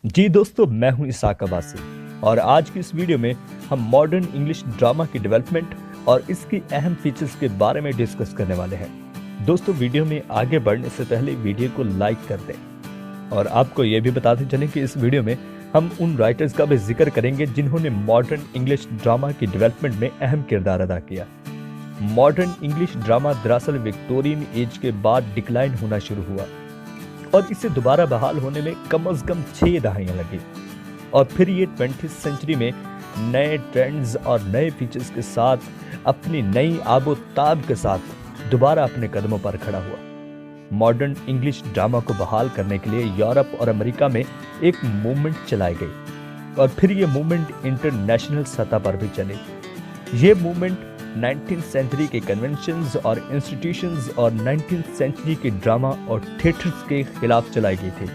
जी दोस्तों, मैं हूं इसाक अब्बासी और आज की इस वीडियो में हम मॉडर्न इंग्लिश ड्रामा की डेवलपमेंट और इसकी अहम फीचर्स के बारे में डिस्कस करने वाले हैं। दोस्तों, वीडियो में आगे बढ़ने से पहले वीडियो को लाइक कर दें और आपको यह भी बताते चलें कि इस वीडियो में हम उन राइटर्स का भी जिक्र करेंगे जिन्होंने मॉडर्न इंग्लिश ड्रामा की डेवलपमेंट में अहम किरदार अदा किया। मॉडर्न इंग्लिश ड्रामा दरअसल विक्टोरियन एज के बाद डिक्लाइन होना शुरू हुआ और इसे दोबारा बहाल होने में कम से कम 6 दहाइयां लगी और फिर ये 20वीं सेंचुरी में नए ट्रेंड्स और नए फीचर्स के साथ अपनी नई आबोताब के साथ दोबारा अपने कदमों पर खड़ा हुआ। मॉडर्न इंग्लिश ड्रामा को बहाल करने के लिए यूरोप और अमेरिका में एक मूवमेंट चलाई गई और फिर ये मूवमेंट इंटरनेशनल सतह पर भी चली। ये मूवमेंट 19th सेंचुरी के कन्वेंशंस और इंस्टीट्यूशंस और 19th सेंचुरी के ड्रामा और थिएटर्स के खिलाफ चलाई गई थी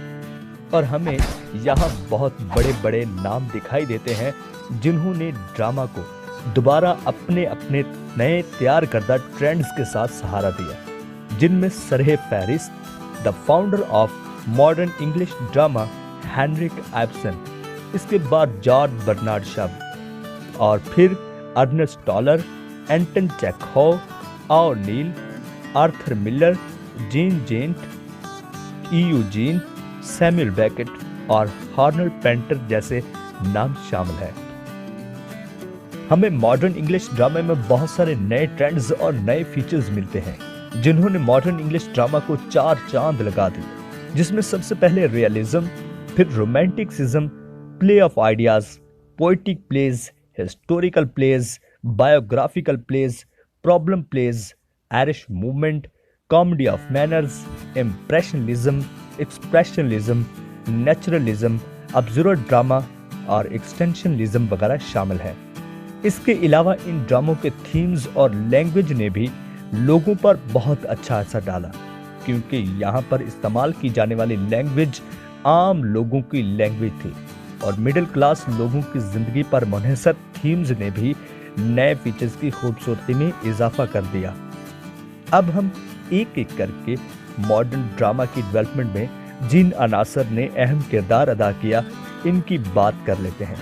और हमें यहाँ बहुत बड़े बड़े नाम दिखाई देते हैं जिन्होंने ड्रामा को दोबारा अपने अपने नए तैयार करदा ट्रेंड्स के साथ सहारा दिया, जिनमें सरह फहरिस्त the founder of modern English drama Henrik Ibsen, इसके बाद जॉर्ज बर्नार्ड शॉ और फिर Ernest taller, Anton Chekhov, O'Neill, Arthur Miller, Jean Genet, Eugene, Samuel Beckett और हार्नल पेंटर जैसे नाम शामिल हैं। हमें मॉडर्न इंग्लिश ड्रामा में बहुत सारे नए ट्रेंड्स और नए फीचर्स मिलते हैं जिन्होंने मॉडर्न इंग्लिश ड्रामा को 4 चांद लगा दिए, जिसमें सबसे पहले रियलिज्म, फिर romanticism, play of ideas, poetic plays, historical plays, biographical plays, problem plays, Irish movement, comedy of manners, impressionism, expressionism, naturalism, absurd drama और एक्सटेंशनलिज्म वगैरह शामिल है। इसके अलावा इन ड्रामों के थीम्स और लैंग्वेज ने भी लोगों पर बहुत अच्छा असर डाला, क्योंकि यहाँ पर इस्तेमाल की जाने वाली लैंग्वेज आम लोगों की लैंग्वेज थी और मिडिल क्लास लोगों की जिंदगी पर मुनहसर थीम्स ने भी नए फीचर्स की खूबसूरती में इजाफा कर दिया। अब हम एक एक करके मॉडर्न ड्रामा की डेवलपमेंट में जिन अनासर ने अहम किरदार अदा किया, इनकी बात कर लेते हैं।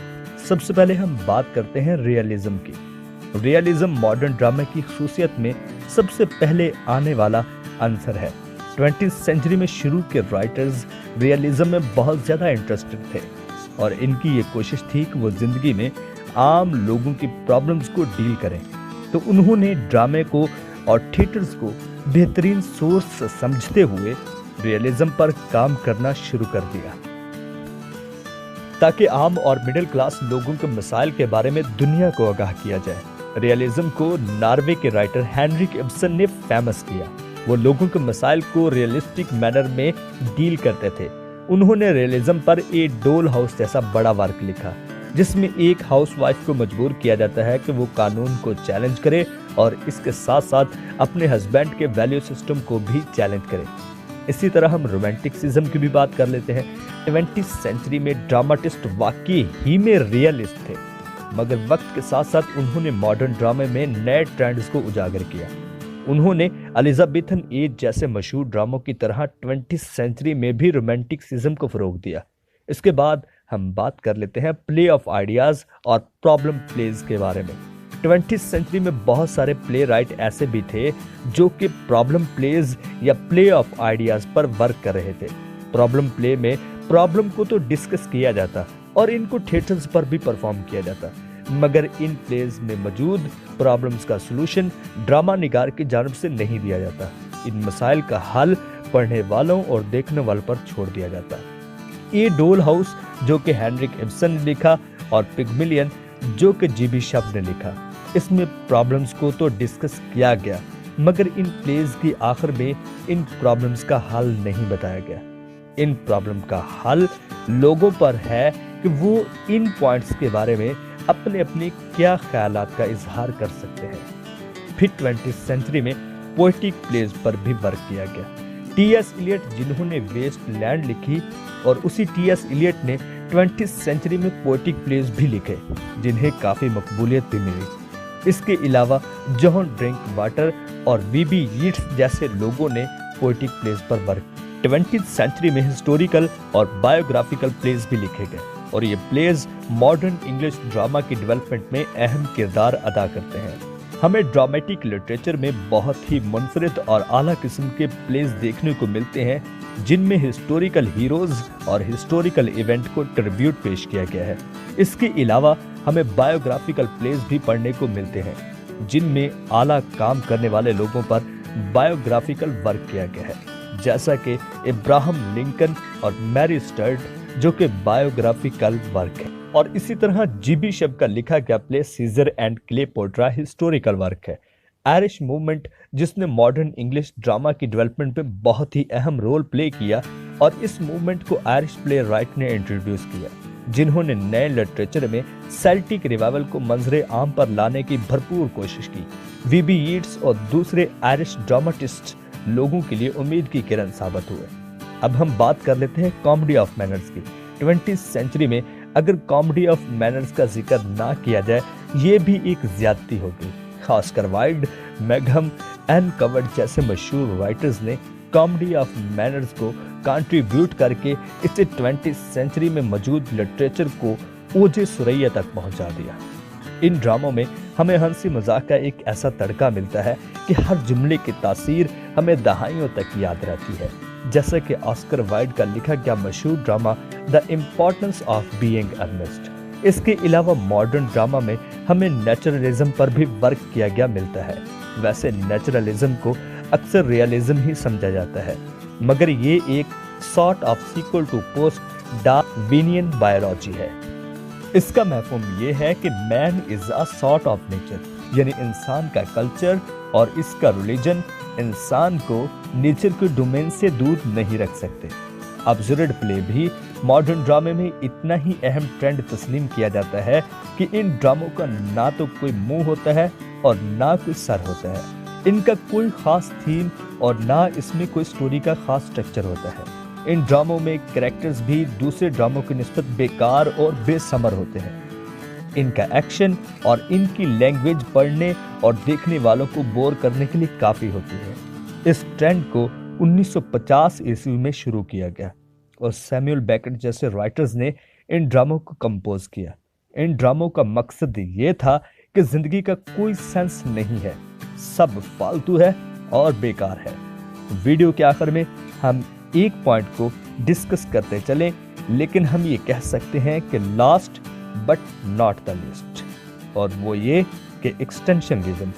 सबसे पहले हम बात करते हैं रियलिज्म की। रियलिज्म मॉडर्न ड्रामा की खूसियत में सबसे पहले आने वाला आंसर है। 20th सेंचुरी में शुरू के राइटर्स रियलिज्म में बहुत ज्यादा इंटरेस्टेड थे और इनकी ये कोशिश थी कि वो जिंदगी में आम लोगों की प्रॉब्लम्स को डील करें, तो उन्होंने ड्रामे को और थिएटर्स को बेहतरीन सोर्स समझते हुए रियलिज्म पर काम करना शुरू कर दिया ताकि आम और मिडिल क्लास लोगों के मसाइल के बारे में दुनिया को आगाह किया जाए। रियलिज्म को नॉर्वे के राइटर हेनरिक इब्सन ने फेमस किया। वो लोगों के मसाइल को रियलिस्टिक मैनर में डील करते थे। उन्होंने रियलिज्म पर ए डोल हाउस जैसा बड़ा वर्क लिखा, जिसमें एक हाउसवाइफ को मजबूर किया जाता है कि वो कानून को चैलेंज करे और इसके साथ साथ अपने हस्बैंड के वैल्यू सिस्टम को भी चैलेंज करे। इसी तरह हम रोमांटिसिज्म की भी बात कर लेते हैं। 20th सेंचुरी में ड्रामाटिस्ट वाकई ही में रियलिस्ट थे, मगर वक्त के साथ साथ उन्होंने मॉडर्न ड्रामे में नए ट्रेंड्स को उजागर किया। उन्होंने एलिजाबेथन एज जैसे मशहूर ड्रामों की तरह 20th सेंचुरी में भी रोमांटिसिज्म को फरोग दिया। इसके बाद हम बात कर लेते हैं प्ले ऑफ आइडियाज और प्रॉब्लम प्लेज के बारे में। 20th सेंचुरी में बहुत सारे प्ले राइट ऐसे भी थे जो कि प्रॉब्लम प्लेज या प्ले ऑफ आइडियाज पर वर्क कर रहे थे। प्रॉब्लम प्ले में प्रॉब्लम को तो डिस्कस किया जाता और इनको थिएटर्स पर भी परफॉर्म किया जाता, मगर इन प्लेज में मौजूद प्रॉब्लम्स का सलूशन ड्रामा निगार की जानिब से नहीं दिया जाता। इन मसाइल का हल पढ़ने वालों और देखने वालों पर छोड़ दिया जाता। ए डोल हाउस जो कि हेनरिक इब्सन ने लिखा और पिग्मलियन जो कि जीबी शब्द ने लिखा, इसमें प्रॉब्लम्स को तो डिस्कस किया गया, मगर इन प्लेज की आखिर में इन प्रॉब्लम्स का हल नहीं बताया गया। इन प्रॉब्लम का हल लोगों पर है कि वो इन पॉइंट्स के बारे में अपने अपने क्या ख्यालात का इजहार कर सकते हैं। फिर 20th सेंचुरी में पोएटिक प्लेज पर भी वर्क किया गया। टी.एस. इलियट जिन्होंने वेस्ट लैंड लिखी और उसी टी.एस. इलियट ने 20th सेंचुरी में पोएटिक प्लेज भी लिखे जिन्हें काफी मकबूलियत भी मिली। इसके अलावा जॉन ड्रिंक वाटर और वी.बी. यीट्स जैसे लोगों ने पोएटिक प्लेज पर वर्क 20वीं सेंचुरी में हिस्टोरिकल और बायोग्राफिकल प्लेस भी लिखे गए और ये प्लेस मॉडर्न इंग्लिश ड्रामा की डेवलपमेंट में अहम किरदार अदा करते हैं। हमें ड्रामेटिक लिटरेचर में बहुत ही मुनफरिद और आला किस्म के प्लेस देखने को मिलते हैं जिनमें हिस्टोरिकल हीरोज और हिस्टोरिकल इवेंट को ट्रिब्यूट पेश किया गया है। इसके अलावा हमें बायोग्राफिकल प्लेस भी पढ़ने को मिलते हैं जिनमें आला काम करने वाले लोगों पर बायोग्राफिकल वर्क किया गया है, जैसा कि इब्राहम लिंकन और मैरी स्टर्ट जो कि बायोग्राफिकल वर्क है। और इसी तरह जीबी शेफ का लिखा गया play Caesar and Cleopatra historical work है। आयरिश मूवमेंट जिसने मॉडर्न इंग्लिश ड्रामा की डेवलपमेंट में बहुत ही अहम रोल प्ले किया और इस मूवमेंट को आयरिश प्ले राइट ने इंट्रोड्यूस किया, जिन्होंने नए लिटरेचर में सेल्टिक रिवाइवल को मंजरे आम पर लाने की भरपूर कोशिश की। वीबी यीट्स और दूसरे आयरिश ड्रामाटिस्ट लोगों के लिए उम्मीद की किरण साबित हुए। अब हम बात कर लेते हैं कॉमेडी ऑफ मैनर्स की। 20वीं सेंचुरी में अगर कॉमेडी ऑफ मैनर्स का जिक्र ना किया जाए ये भी एक ज्यादती होगी। ऑस्कर वाइल्ड, मैघम, एन कवर्ड जैसे मशहूर राइटर्स ने कॉमेडी ऑफ मैनर्स को कंट्रीब्यूट करके इसे 20वीं सेंचुरी में मौजूद लिटरेचर को ओजे सुरैया तक पहुंचा दिया। इन ड्रामों में हमें हंसी मजाक का एक ऐसा तड़का मिलता है कि हर जुमले की तासीर हमें दहाइयों तक याद रहती है, जैसा कि ऑस्कर वाइल्ड का लिखा गया मशहूर drama the importance of being earnest. इसके अलावा मॉडर्न ड्रामा में हमें नेचुरलिज्म पर भी वर्क किया गया मिलता है। वैसे नेचुरलिज्म को अक्सर रियलिज्म ही समझा जाता है, मगर ये एक sort of sequel to post Darwinian biology है। इसका मफहूम ये है कि man is a sort of nature, यानी इंसान का कल्चर और इसका रिलीजन इंसान को नेचर के डोमेन से दूर नहीं रख सकते। अब्सर्ड प्ले भी मॉडर्न ड्रामे में इतना ही अहम ट्रेंड तस्लीम किया जाता है कि इन ड्रामों का ना तो कोई मुंह होता है और ना कोई सर होता है। इनका कोई खास थीम और ना इसमें कोई स्टोरी का खास स्ट्रक्चर होता है। इन ड्रामों में कैरेक्टर्स भी दूसरे ड्रामों की निस्बत बेकार और बेसमर होते हैं। इनका एक्शन और इनकी लैंग्वेज पढ़ने और देखने वालों को बोर करने के लिए काफी होती है। इस ट्रेंड को 1950 ईस्वी में शुरू किया गया और सैमुअल बेकेट जैसे राइटर्स ने इन ड्रामों को कंपोज किया। इन ड्रामों का मकसद ये था कि जिंदगी का कोई सेंस नहीं है, सब फालतू है और बेकार है। वीडियो के आखिर में हम एक पॉइंट को डिस्कस करते चलें, लेकिन हम ये कह सकते हैं कि last but not the least, और वो ये कि एक्सटेंशनलिज्म,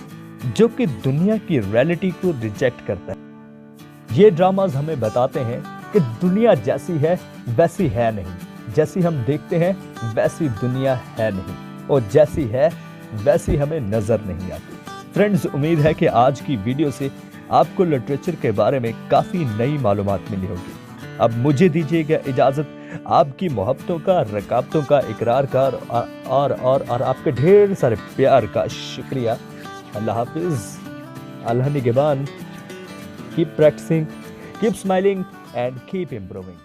जो कि दुनिया की रियलिटी को रिजेक्ट करता है। ये ड्रामाज हमें बताते हैं कि दुनिया जैसी है वैसी है नहीं, जैसी हम देखते हैं वैसी दुनिया है नहीं, और जैसी है वैसी हमें नजर नहीं आती। फ्रेंड्स, उम्मीद है कि आज की वीडियो से आपको लिटरेचर के बारे में काफी नई मालूमात मिली होगी। अब मुझे दीजिएगा इजाजत। आपकी मोहब्बतों का, रकाबतों का, इकरार का और आपके ढेर सारे प्यार का शुक्रिया। अल्लाह हाफिज, अल्लाह निगहबान। Keep practicing, keep smiling and keep improving.